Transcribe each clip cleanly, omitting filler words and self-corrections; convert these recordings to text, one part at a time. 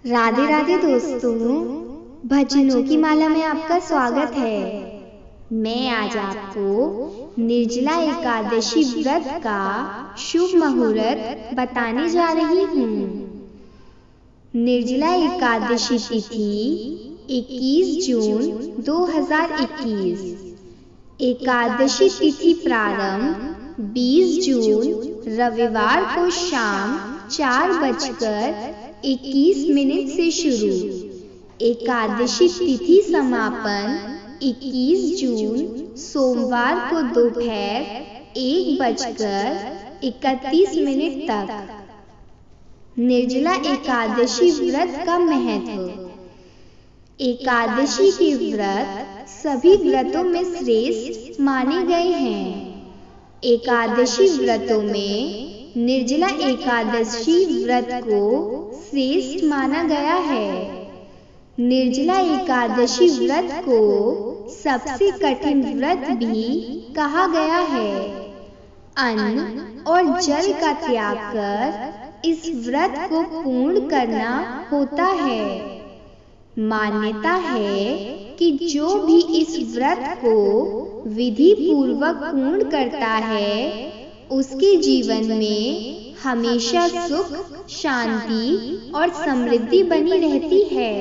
राधे राधे दोस्तों, भजनों की माला में आपका स्वागत है। मैं आज आपको निर्जला एकादशी व्रत का शुभ मुहूर्त बताने जा रही हूँ। निर्जला एकादशी तिथि 21 जून 2021। एकादशी तिथि प्रारंभ 20 जून रविवार को शाम 4:21 से शुरू। एकादशी तिथि समापन 21 जून सोमवार को दोपहर 1:31 तक। निर्जला एकादशी व्रत का महत्व। एकादशी के व्रत सभी व्रतों में श्रेष्ठ माने गए हैं। एकादशी व्रतों में निर्जला एकादशी व्रत को श्रेष्ठ माना गया है। निर्जला एकादशी व्रत को सबसे कठिन व्रत भी कहा गया है। अन्न और जल का त्याग कर इस व्रत को पूर्ण करना होता है। मान्यता है कि जो भी इस व्रत को विधि पूर्वक पूर्ण करता है उसके जीवन में हमेशा सुख, शांति और समृद्धि बनी रहती है।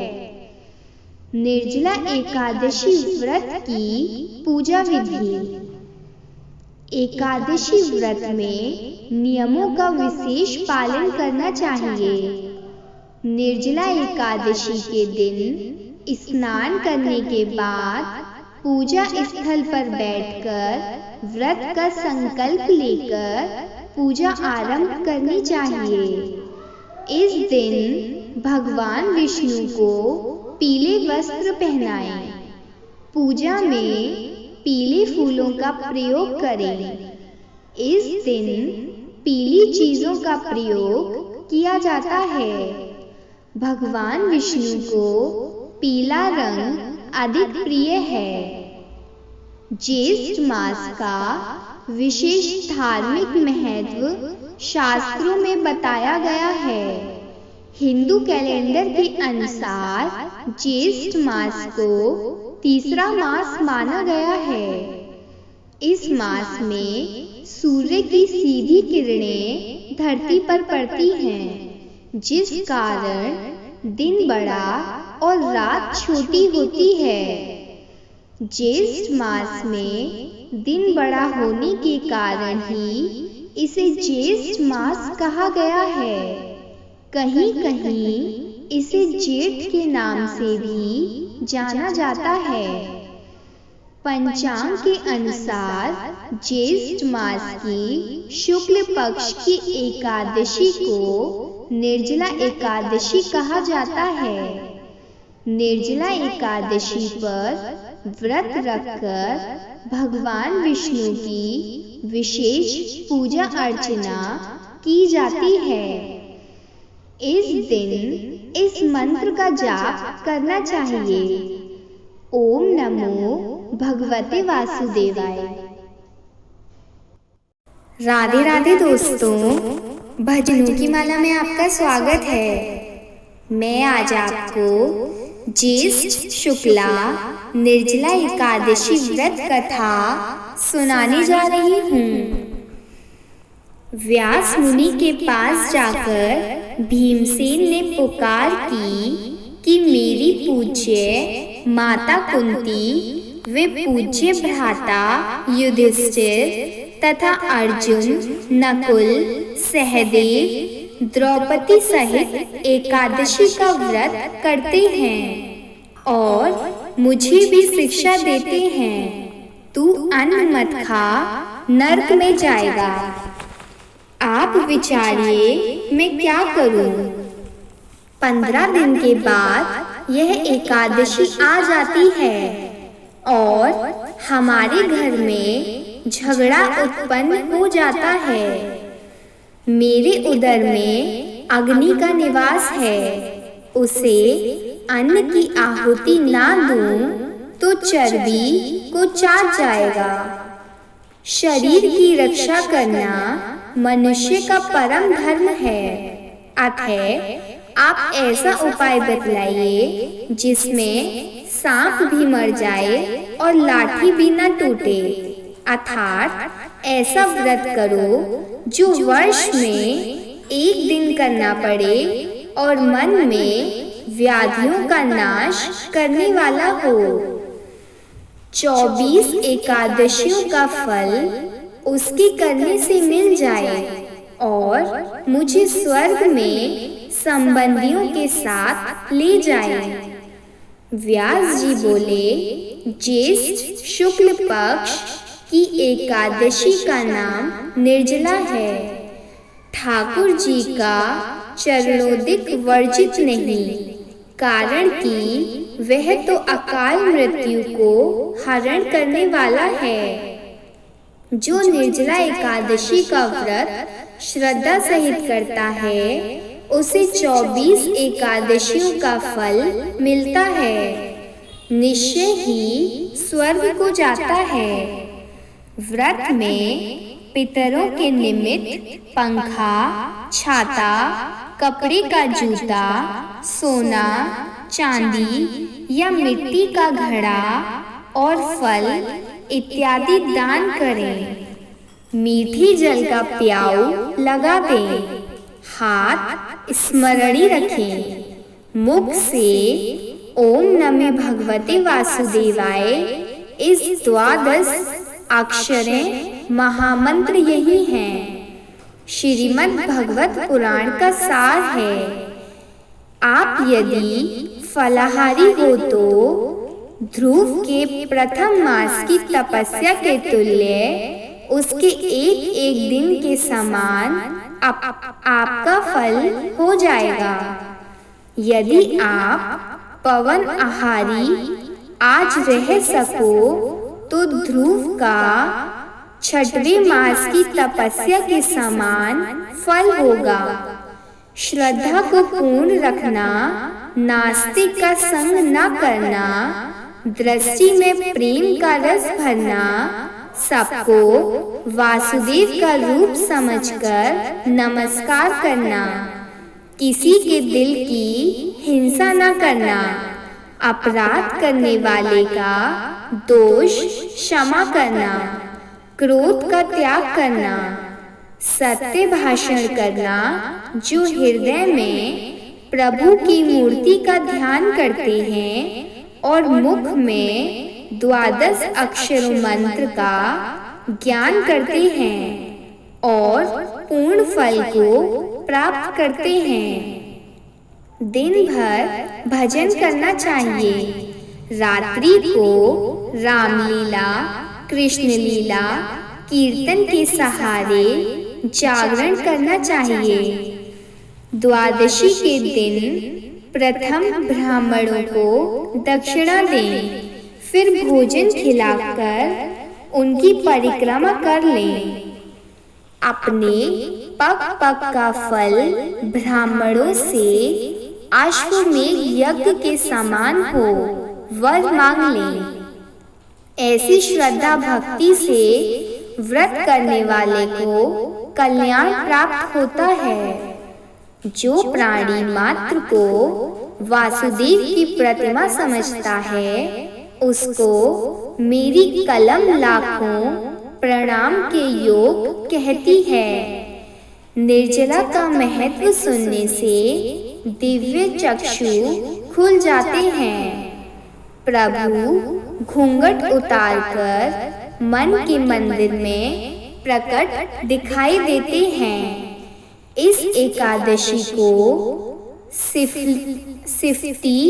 निर्जला एकादशी व्रत की पूजा विधि। एकादशी व्रत में नियमों का विशेष पालन करना चाहिए। निर्जला एकादशी के दिन स्नान करने के बाद पूजा स्थल पर बैठकर व्रत का संकल्प लेकर पूजा आरंभ करनी चाहिए। इस दिन भगवान विष्णु को पीले वस्त्र पहनाएं। पूजा में पीले फूलों का प्रयोग करें। इस दिन पीली चीजों का प्रयोग किया जाता है। भगवान विष्णु को पीला रंग अधिक प्रिय है। ज्येष्ठ मास का विशेष धार्मिक महत्व शास्त्रों में बताया गया है। हिंदू कैलेंडर के अनुसार ज्येष्ठ मास को तीसरा मास माना गया है। इस मास में सूर्य की सीधी किरणें धरती पर पड़ती हैं, जिस कारण दिन बड़ा और रात छोटी होती है। ज्येष्ठ मास में दिन बड़ा होने के कारण ही इसे ज्येष्ठ मास कहा गया है। कहीं कहीं इसे जेठ के नाम से भी जाना जाता है। पंचांग के अनुसार ज्येष्ठ मास की शुक्ल पक्ष की एकादशी को निर्जला एकादशी कहा जाता है। निर्जला एकादशी पर व्रत रखकर भगवान विष्णु की विशेष पूजा अर्चना की जाती है। इस दिन इस मंत्र का जाप करना चाहिए। ओम नमो भगवते वासुदेवाय। राधे राधे दोस्तों, भजनों की माला में आपका स्वागत है। मैं आज आपको ज्येष्ठ शुक्ला निर्जला एकादशी व्रत कथा सुनाने जा रही हूँ। व्यास मुनि के पास जाकर भीमसेन ने पुकार की कि मेरी पूज्य माता कुंती वे पूज्य भ्राता युधिष्ठिर तथा अर्जुन, नकुल, सहदेव, द्रौपदी सहित एकादशी का व्रत करते हैं और मुझे भी शिक्षा देते हैं। तू अन्न मत खा, नरक में जाएगा। आप विचारिए मैं क्या करूं? 15 दिन के बाद यह एकादशी आ जाती है और हमारे घर में झगड़ा उत्पन्न हो जाता है। मेरे उदर में अग्नि का निवास है। उसे अन्न की आहुति ना दूं तो चर्बी को चाट जाएगा। शरीर की रक्षा करना मनुष्य का परम धर्म है। अतः आप ऐसा उपाय बतलाइए जिसमें सांप भी मर जाए और लाठी भी न टूटे। अर्थात ऐसा व्रत करो जो वर्ष में एक दिन करना पड़े और मन में व्याधियों का नाश करने वाला हो। 24 एकादशियों का फल उसके करने से मिल जाए और मुझे स्वर्ग में संबंधियों के साथ ले जाए। व्यास जी बोले, ज्येष्ठ शुक्ल पक्ष की एकादशी का नाम निर्जला है। ठाकुर जी का चरणोदिक वर्जित नहीं, कारण कि वह तो अकाल मृत्यु को हरण करने वाला है। जो निर्जला एकादशी का व्रत श्रद्धा सहित करता है उसे 24 एकादशियों का फल मिलता है, निश्चय ही स्वर्ग को जाता है। व्रत में पितरों के निमित्त पंखा, छाता, कपड़े का जूता, सोना, चांदी या मिट्टी का घड़ा और फल इत्यादि दान करें। मीठी जल का प्याऊ लगा दें। हाथ स्मरणी रखें। मुख से ओम नमः भगवते वासुदेवाय इस 12 अक्षरें महामंत्र यही हैं। श्रीमद् भगवत पुराण का सार है। आप यदि फलाहारी हो तो ध्रुव के प्रथम मास की तपस्या के तुल्य उसके एक दिन के समान आपका फल हो जाएगा। यदि आप पवन आहारी आज रह सको तो ध्रुव का 6वें मास की तपस्या के समान फल होगा। श्रद्धा को पूर्ण रखना, नास्तिक का संग न करना, दृष्टि में प्रेम का रस भरना, सबको वासुदेव का रूप समझकर नमस्कार करना, किसी के दिल की हिंसा न करना, अपराध करने वाले का दोष क्षमा करना, क्रोध का त्याग करना, सत्य भाषण करना, जो हृदय में प्रभु की मूर्ति का ध्यान करते हैं और मुख में 12 अक्षरों मंत्र का ज्ञान करते हैं और पूर्ण फल को प्राप्त करते हैं। दिन भर भजन करना चाहिए। रात्रि को रामलीला, कृष्ण लीला, कीर्तन के सहारे जागरण करना चाहिए। द्वादशी के दिन प्रथम ब्राह्मणों को दक्षिणा दें, फिर भोजन खिलाकर उनकी परिक्रमा कर लें। अपने पग पग का फल ब्राह्मणों से अश्वमेध यज्ञ के समान हो वर मांग लें। ऐसी श्रद्धा भक्ति से व्रत करने वाले को कल्याण प्राप्त होता है। जो प्राणी मात्र को वासुदेव की प्रतिमा समझता है उसको मेरी कलम लाखों प्रणाम के योग कहती है। निर्जला का महत्व सुनने से दिव्य चक्षु खुल जाते हैं। प्रभु घूंघट उतारकर मन के मंदिर में प्रकट दिखाई देते हैं। इस एकादशी को सिफ्ती,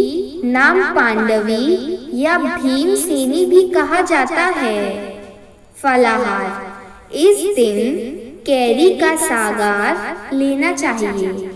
नाम पांडवी या भीमसेनी भी कहा जाता है। फलाहार, इस दिन कैरी का सागार लेना चाहिए।